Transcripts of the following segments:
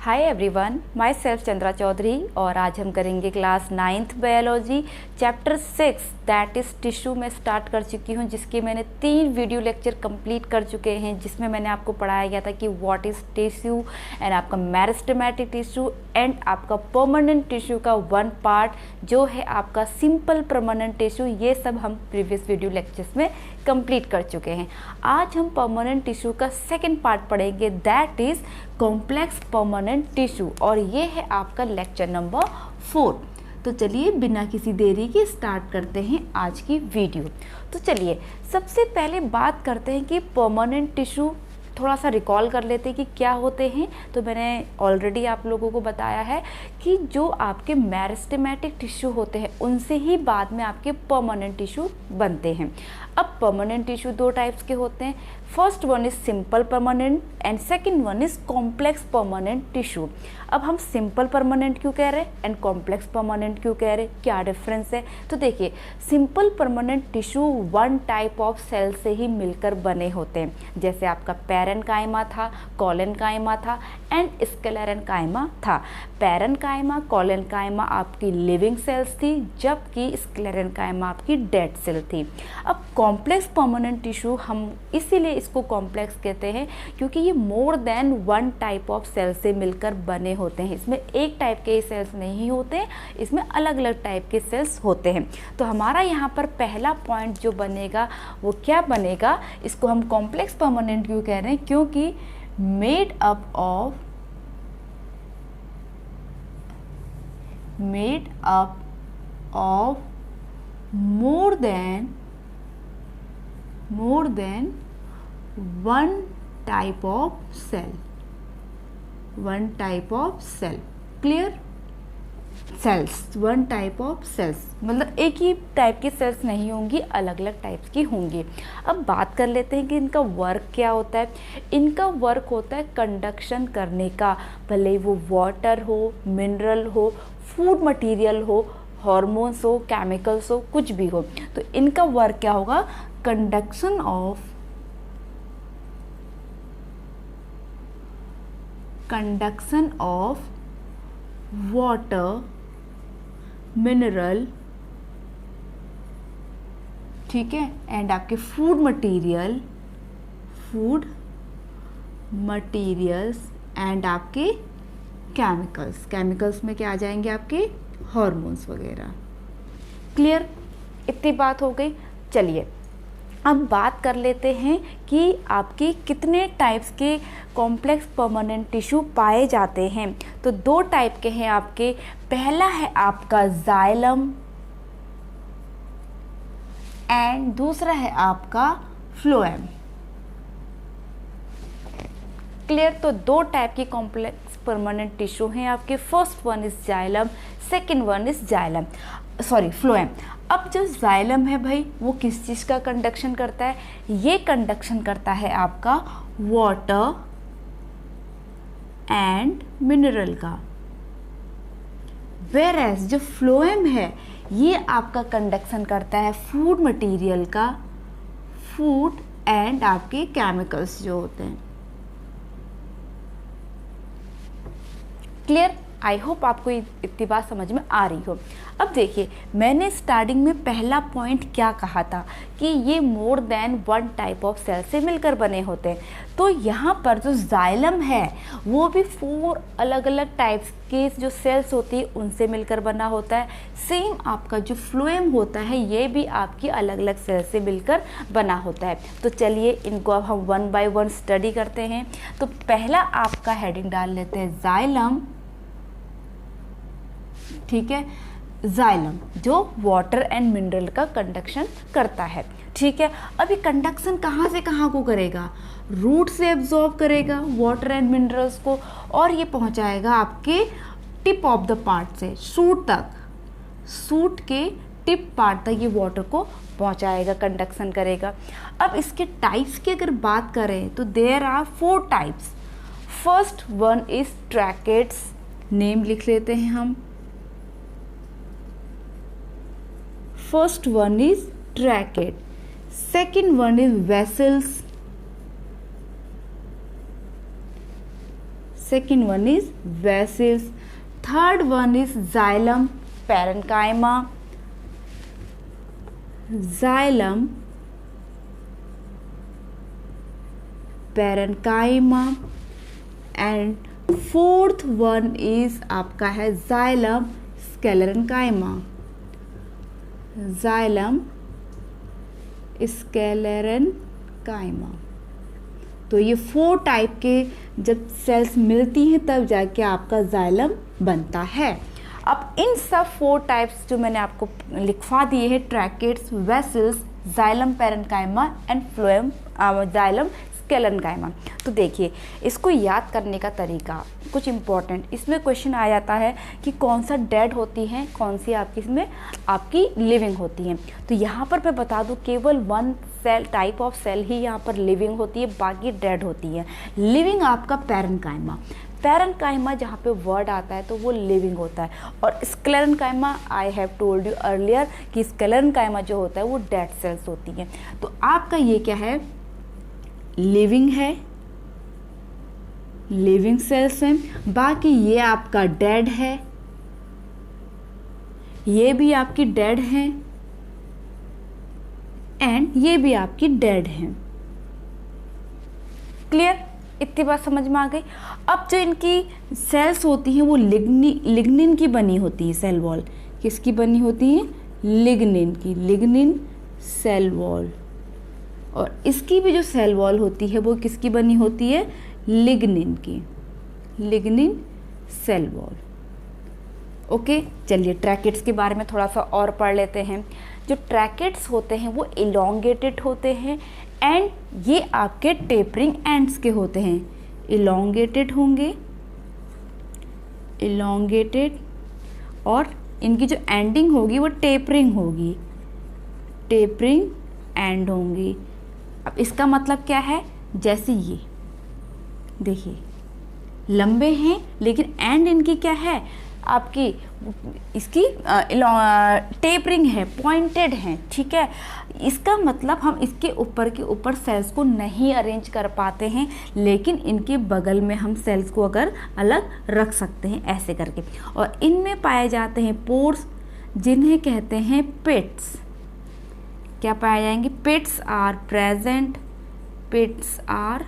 हाय everyone, myself Chandra Chaudhary और आज हम करेंगे class 9th biology chapter 6 that is tissue में स्टार्ट कर चुकी हूँ, जिसके मैंने 3 वीडियो लेक्चर कंप्लीट कर चुके हैं, जिसमें मैंने आपको पढ़ाया गया था कि व्हाट इज़ टिश्यू एंड आपका मेरिस्टेमेटिक टिश्यू एंड आपका परमानेंट टिश्यू का 1 पार्ट जो है आपका सिंपल परमानेंट टिश्यू। ये सब हम प्रीवियस वीडियो लेक्चर्स में कंप्लीट कर चुके हैं। आज हम परमानेंट टिश्यू का 2nd पार्ट पढ़ेंगे that is complex permanent tissue और ये है आपका लेक्चर नंबर 4। तो चलिए बिना किसी देरी के स्टार्ट करते हैं आज की वीडियो। तो चलिए सबसे पहले बात करते हैं कि परमानेंट टिश्यू थोड़ा सा रिकॉल कर लेते हैं कि क्या होते हैं। तो मैंने ऑलरेडी आप लोगों को बताया है कि जो आपके मेरिस्टेमेटिक टिश्यू होते हैं उनसे ही बाद में आपके परमानेंट टिश्यू बनते हैं। अब परमानेंट टिश्यू 2 टाइप्स के होते हैं। First one is simple permanent and second one is complex permanent tissue. अब हम सिंपल परमानेंट क्यों कह रहे हैं एंड कॉम्प्लेक्स परमानेंट क्यों कह रहे हैं, क्या डिफरेंस है? तो देखिए, simple permanent tissue 1 type of cell से ही मिलकर बने होते हैं, जैसे आपका पैरेन्काइमा था, कोलेन्काइमा था एंड स्क्लेरेन्काइमा था। पैरेन्काइमा कोलेन्काइमा आपकी लिविंग सेल्स थी, जबकि स्क्लेरेन्काइमा आपकी डेड सेल थी। अब कॉम्प्लेक्स परमानेंट टिश्यू हम इसीलिए इसको कॉम्प्लेक्स कहते हैं क्योंकि ये more than 1 type of cell से मिलकर बने होते हैं। इसमें एक टाइप के सेल्स नहीं होते, इसमें अलग अलग टाइप के सेल्स होते हैं। तो हमारा यहाँ पर पहला पॉइंट जो बनेगा वो क्या बनेगा, इसको हम कॉम्प्लेक्स परमानेंट क्यों कह रहे हैं, क्योंकि made up of more than 1 type of cell, clear? Cells 1 type of cells मतलब एक ही टाइप की सेल्स नहीं होंगी, अलग अलग टाइप्स की होंगी। अब बात कर लेते हैं कि इनका वर्क क्या होता है। इनका वर्क होता है कंडक्शन करने का, भले वो वाटर हो, मिनरल हो, फूड मटेरियल हो, हॉर्मोन्स हो, केमिकल्स हो, कुछ भी हो। तो इनका वर्क क्या होगा, कंडक्शन ऑफ वाटर, मिनरल, ठीक है, एंड आपके फूड मटीरियल्स एंड आपके केमिकल्स में क्या आ जाएंगे, आपके हॉर्मोन्स वगैरह। क्लियर? इतनी बात हो गई। चलिए अब बात कर लेते हैं कि आपके कितने टाइप्स के कॉम्प्लेक्स परमानेंट टिश्यू पाए जाते हैं। तो 2 टाइप के हैं आपके। पहला है आपका जाइलम एंड दूसरा है आपका फ्लोएम। क्लियर? तो 2 टाइप की कॉम्प्लेक्स परमानेंट टिश्यू हैं आपके। First one is xylem, second one is phloem. अब जो जाइलम है भाई, वो किस चीज़ का कंडक्शन करता है? ये कंडक्शन करता है आपका वाटर एंड मिनरल का। वेयरएज जो फ्लोएम है ये आपका कंडक्शन करता है फूड मटेरियल का, फूड एंड आपके केमिकल्स जो होते हैं। क्लियर? आई होप आपको इतनी बात समझ में आ रही हो। अब देखिए, मैंने स्टार्टिंग में पहला पॉइंट क्या कहा था कि ये more than 1 type of cell से मिलकर बने होते हैं। तो यहाँ पर जो जाइलम है वो भी 4 अलग अलग टाइप्स के जो सेल्स होती है उनसे मिलकर बना होता है। सेम आपका जो फ्लोएम होता है ये भी आपकी अलग अलग सेल से मिलकर बना होता है। तो चलिए इनको अब हम 1 बाय 1 स्टडी करते हैं। तो पहला आपका हेडिंग डाल लेते हैं जाइलम, ठीक है, जाइलम जो वाटर एंड मिनरल का कंडक्शन करता है। ठीक है, अब ये कंडक्शन कहाँ से कहाँ को करेगा, रूट से एब्जॉर्ब करेगा वाटर एंड मिनरल्स को और ये पहुँचाएगा आपके टिप ऑफ द पार्ट से शूट तक, शूट के टिप पार्ट तक ये वाटर को पहुँचाएगा, कंडक्शन करेगा। अब इसके टाइप्स की अगर बात करें तो there are 4 types. First one is tracheids, name लिख लेते हैं हम। First one is tracheid, second one is vessels, second one is vessels, third one is xylem parenchyma, xylem parenchyma, and fourth one is आपका है xylem sclerenchyma, xylem sclerenchyma। तो ये 4 type के जब सेल्स मिलती हैं तब जाके आपका जाइलम बनता है। अब इन सब 4 टाइप्स जो मैंने आपको लिखवा दिए हैं, tracheids, vessels, xylem parenchyma and phloem xylem sclerenchyma. तो देखिए इसको याद करने का तरीका कुछ इम्पोर्टेंट, इसमें क्वेश्चन आ जाता है कि कौन सा डेड होती हैं, कौन सी आपकी इसमें आपकी लिविंग होती हैं। तो यहाँ पर मैं बता दूँ केवल 1 सेल टाइप ऑफ सेल ही यहाँ पर लिविंग होती है, बाकी डेड होती है। लिविंग आपका पेरेन्काइमा, पेरेन्काइमा जहाँ पे वर्ड आता है तो वो लिविंग होता है, और sclerenchyma I have told you earlier कि स्क्लेरेन्काइमा जो होता है वो डेड सेल्स होती हैं। तो आपका ये क्या है, लिविंग है, लिविंग सेल्स हैं, बाकी ये आपका डेड है, ये भी आपकी डेड है, एंड ये भी आपकी डेड है। क्लियर, इतनी बात समझ में आ गई। अब जो इनकी सेल्स होती हैं वो लिग्निन की बनी होती है, सेल वॉल किसकी बनी होती है, लिग्निन की, लिग्निन सेल वॉल। और इसकी भी जो सेल वॉल होती है वो किसकी बनी होती है, लिग्निन की, लिग्निन सेल वॉल। ओके, चलिए ट्रैकेट्स के बारे में थोड़ा सा और पढ़ लेते हैं। जो ट्रैकेट्स होते हैं वो इलोंगेटेड होते हैं, एंड ये आपके टेपरिंग एंड्स के होते हैं, इलोंगेटेड होंगे, इलोंगेटेड, और इनकी जो एंडिंग होगी वो टेपरिंग होगी, टेपरिंग एंड होंगी। अब इसका मतलब क्या है, जैसे ये देखिए लंबे हैं लेकिन एंड इनकी क्या है आपकी, इसकी टेपरिंग है, पॉइंटेड है, ठीक है। इसका मतलब हम इसके ऊपर के ऊपर सेल्स को नहीं अरेंज कर पाते हैं, लेकिन इनके बगल में हम सेल्स को अगर अलग रख सकते हैं ऐसे करके। और इनमें पाए जाते हैं पोर्स, जिन्हें कहते हैं पिट्स। क्या पाए जाएंगे, pits are present, pits are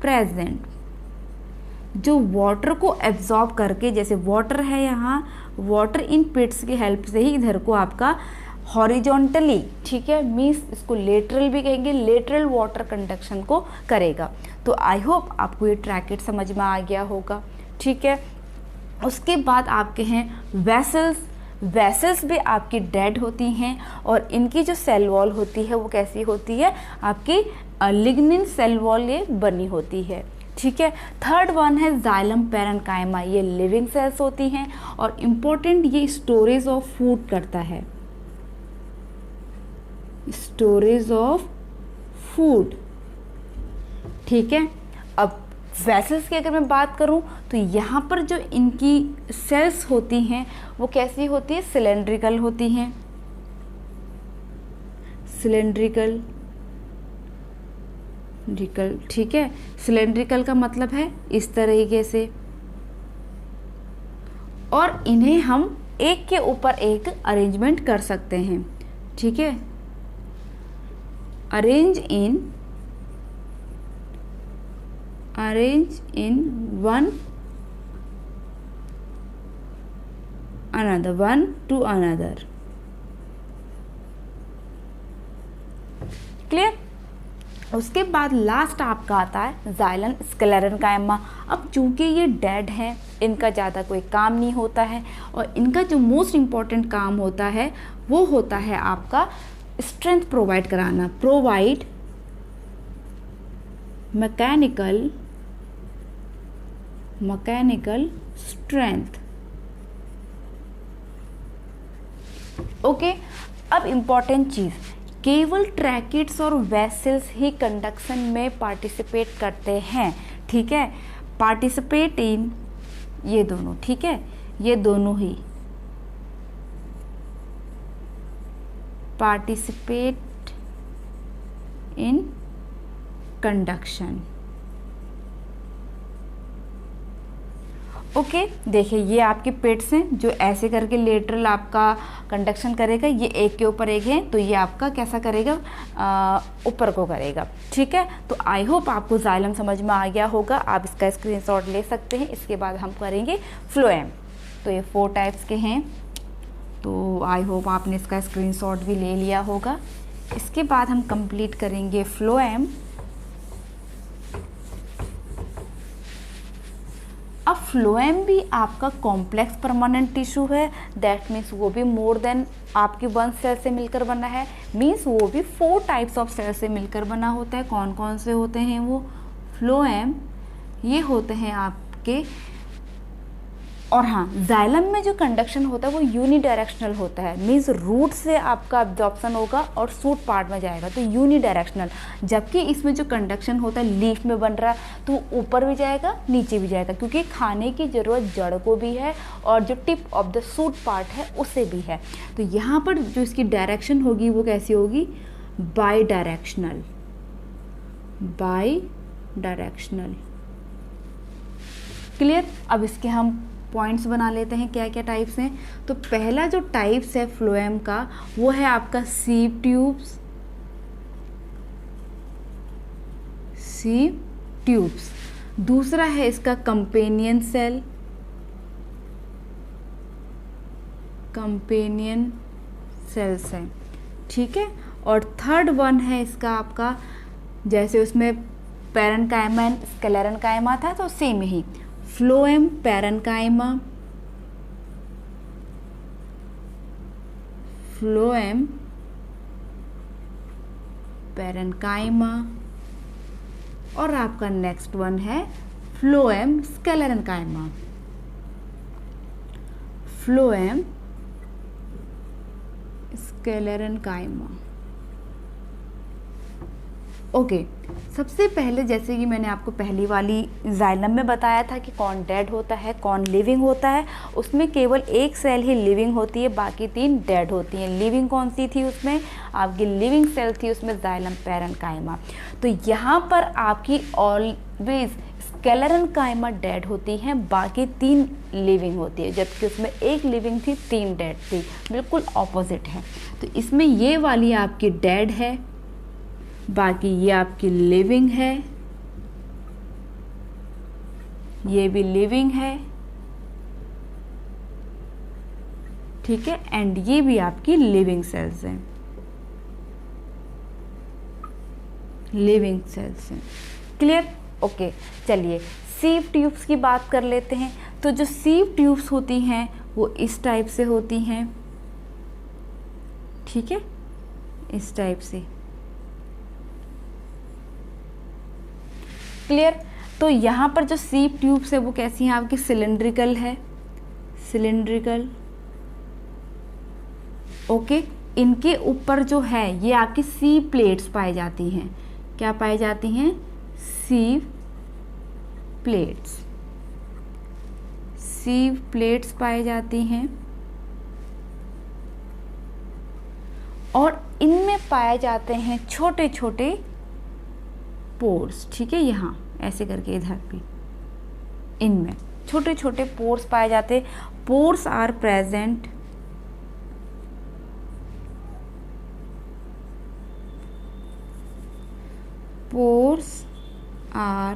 present, जो वाटर को एब्जॉर्ब करके, जैसे वाटर है यहाँ, वाटर इन पिट्स की हेल्प से ही इधर को आपका हॉरिजॉन्टली, ठीक है, मीन्स इसको लेटरल भी कहेंगे, लेटरल वाटर कंडक्शन को करेगा। तो आई होप आपको ये ट्रैकेट समझ में आ गया होगा, ठीक है। उसके बाद आपके हैं वेसल्स। वेसल्स भी आपकी डेड होती हैं, और इनकी जो सेल वॉल होती है वो कैसी होती है, आपकी लिग्निन सेल वॉल ये बनी होती है, ठीक है। थर्ड वन है जाइलम पेरेन्काइमा, ये लिविंग सेल्स होती हैं, और इम्पोर्टेंट ये स्टोरेज ऑफ फूड करता है, स्टोरेज ऑफ फूड, ठीक है। अब वेसल्स की अगर मैं बात करूं तो यहाँ पर जो इनकी सेल्स होती हैं वो कैसी होती है, सिलेंड्रिकल होती हैं, सिलेंड्रिकल, ठीक है। सिलेंड्रिकल का मतलब है इस तरीके से, और इन्हें हम एक के ऊपर एक अरेंजमेंट कर सकते हैं, ठीक है। Arrange in one another, one to another, clear. उसके बाद लास्ट आपका आता है जाइलम स्क्लेरेन्काइमा। अब चूंकि ये डेड हैं, इनका ज़्यादा कोई काम नहीं होता है, और इनका जो मोस्ट इम्पॉर्टेंट काम होता है वो होता है आपका स्ट्रेंथ प्रोवाइड कराना, प्रोवाइड मैकेनिकल स्ट्रेंथ। ओके, अब इम्पॉर्टेंट चीज़, केवल ट्रैकेट्स और वेसल्स ही कंडक्शन में पार्टिसिपेट करते हैं, ठीक है। पार्टिसिपेट इन ये दोनों, ठीक है, ये दोनों ही पार्टिसिपेट इन कंडक्शन, ओके, देखिए ये आपके पेट्स हैं जो ऐसे करके लेटरल आपका कंडक्शन करेगा, ये एक के ऊपर एक है तो ये आपका कैसा करेगा, ऊपर को करेगा। ठीक है, तो आई होप आपको जाइलम समझ में आ गया होगा, आप इसका स्क्रीनशॉट ले सकते हैं। इसके बाद हम करेंगे फ्लोएम। तो ये 4 टाइप्स के हैं, तो आई होप आपने इसका स्क्रीनशॉट भी ले लिया होगा। इसके बाद हम कंप्लीट करेंगे फ्लोएम। अब फ्लोएम भी आपका कॉम्प्लेक्स परमानेंट टिश्यू है, दैट मीन्स वो भी मोर देन आपकी 1 सेल से मिलकर बना है, मीन्स वो भी 4 टाइप्स ऑफ सेल से मिलकर बना होता है। कौन कौन से होते हैं वो फ्लोएम, ये होते हैं आपके। और हाँ, जाइलम में जो कंडक्शन होता है वो यूनिडायरेक्शनल होता है, मीन्स रूट से आपका अब्जॉर्प्शन होगा और सूट पार्ट में जाएगा, तो यूनिडायरेक्शनल। जबकि इसमें जो कंडक्शन होता है लीफ में बन रहा है तो ऊपर भी जाएगा नीचे भी जाएगा, क्योंकि खाने की ज़रूरत जड़ को भी है और जो tip of the suit part है उसे भी है। तो यहाँ पर जो इसकी डायरेक्शन होगी वो कैसी होगी, by directional, by directional. Clear. अब इसके हम पॉइंट्स बना लेते हैं, क्या क्या टाइप्स हैं। तो पहला जो टाइप्स है फ्लोएम का वो है आपका सीव ट्यूब्स, सीव ट्यूब्स। दूसरा है इसका कंपेनियन सेल, कंपेनियन सेल्स है, ठीक है। और थर्ड वन है इसका आपका, जैसे उसमें पैरेन्काइमा एंड स्क्लेरेन्काइमा था तो सेम ही, फ्लोएम पैरेन्काइमा, फ्लोएम पैरेन्काइमा, और आपका नेक्स्ट वन है phloem sclerenchyma, phloem sclerenchyma. Okay, सबसे पहले जैसे कि मैंने आपको पहली वाली जाइलम में बताया था कि कौन डेड होता है कौन लिविंग होता है, उसमें केवल एक सेल ही लिविंग होती है, बाकी 3 डेड होती हैं। लिविंग कौन सी थी उसमें, आपकी लिविंग सेल थी उसमें जाइलम पैरेन्काइमा। तो यहाँ पर आपकी ऑलवेज स्क्लेरेन्काइमा डेड होती हैं, बाकी 3 लिविंग होती है, जबकि उसमें एक लिविंग थी 3 डेड थी, बिल्कुल ऑपोजिट है। तो इसमें ये वाली आपकी डेड है, बाकी ये आपकी लिविंग है, ये भी लिविंग है, ठीक है, एंड ये भी आपकी लिविंग सेल्स हैं, लिविंग सेल्स हैं। क्लियर। ओके, चलिए सीव ट्यूब्स की बात कर लेते हैं। तो जो सीव ट्यूब्स होती हैं वो इस टाइप से होती हैं, ठीक है, इस टाइप से। क्लियर। तो यहाँ पर जो सीव ट्यूब्स है वो कैसी हैं आपकी, सिलेंड्रिकल है, सिलेंड्रिकल। ओके, इनके ऊपर जो है ये आपकी सीव प्लेट्स पाई जाती हैं, क्या पाई जाती हैं, सीव प्लेट्स, सीव प्लेट्स पाई जाती हैं। और इनमें पाए जाते हैं छोटे छोटे पोर्स, ठीक है, यहाँ ऐसे करके इधर भी इनमें छोटे छोटे पोर्स पाए जाते। Pores are present pores are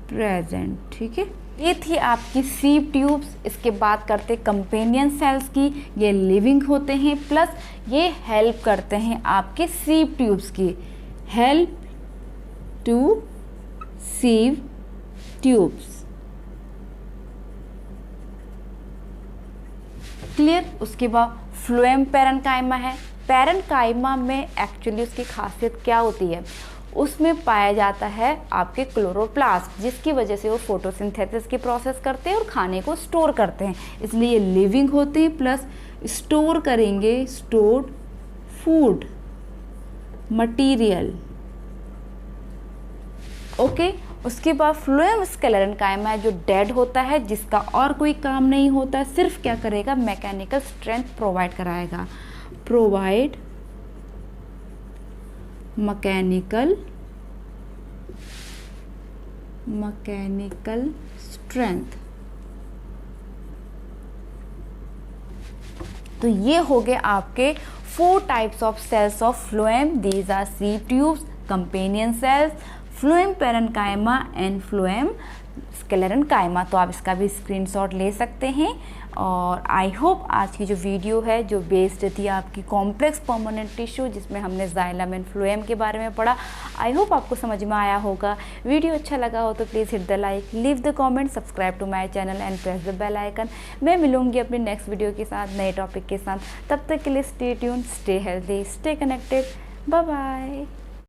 present, ठीक है। ये थी आपकी सीव ट्यूब्स। इसके बाद करते कंपेनियन सेल्स की, ये लिविंग होते हैं, प्लस ये हेल्प करते हैं आपके सीव ट्यूब्स की, help to sieve tubes. Clear. उसके बाद फ्लोएम पैरेन्काइमा है। पैरेन्काइमा में एक्चुअली उसकी खासियत क्या होती है, उसमें पाया जाता है आपके क्लोरोप्लास्ट, जिसकी वजह से वो फोटोसिंथेसिस की प्रोसेस करते हैं और खाने को स्टोर करते हैं, इसलिए लिविंग होते हैं, प्लस स्टोर करेंगे, स्टोर्ड फूड मटेरियल। ओके, उसके बाद फ्लोएम स्क्लेरेन्काइमा जो डेड होता है, जिसका और कोई काम नहीं होता, सिर्फ क्या करेगा, मैकेनिकल स्ट्रेंथ प्रोवाइड कराएगा, प्रोवाइड मैकेनिकल मैकेनिकल स्ट्रेंथ। तो ये हो गए आपके 4 types of cells of phloem. These are sieve tubes, companion cells, phloem parenchyma and phloem sclerenchyma. तो आप इसका भी स्क्रीनशॉट ले सकते हैं। और आई होप आज की जो वीडियो है जो बेस्ड थी आपकी कॉम्प्लेक्स परमानेंट टिश्यू, जिसमें हमने जाइलम एंड फ्लोएम के बारे में पढ़ा, आई होप आपको समझ में आया होगा। वीडियो अच्छा लगा हो तो please hit the like, leave the comment, subscribe to my channel and press the bell icon. मैं मिलूंगी अपनी नेक्स्ट वीडियो के साथ नए टॉपिक के साथ। तब तक के लिए stay tune, stay healthy, stay connected. Bye bye.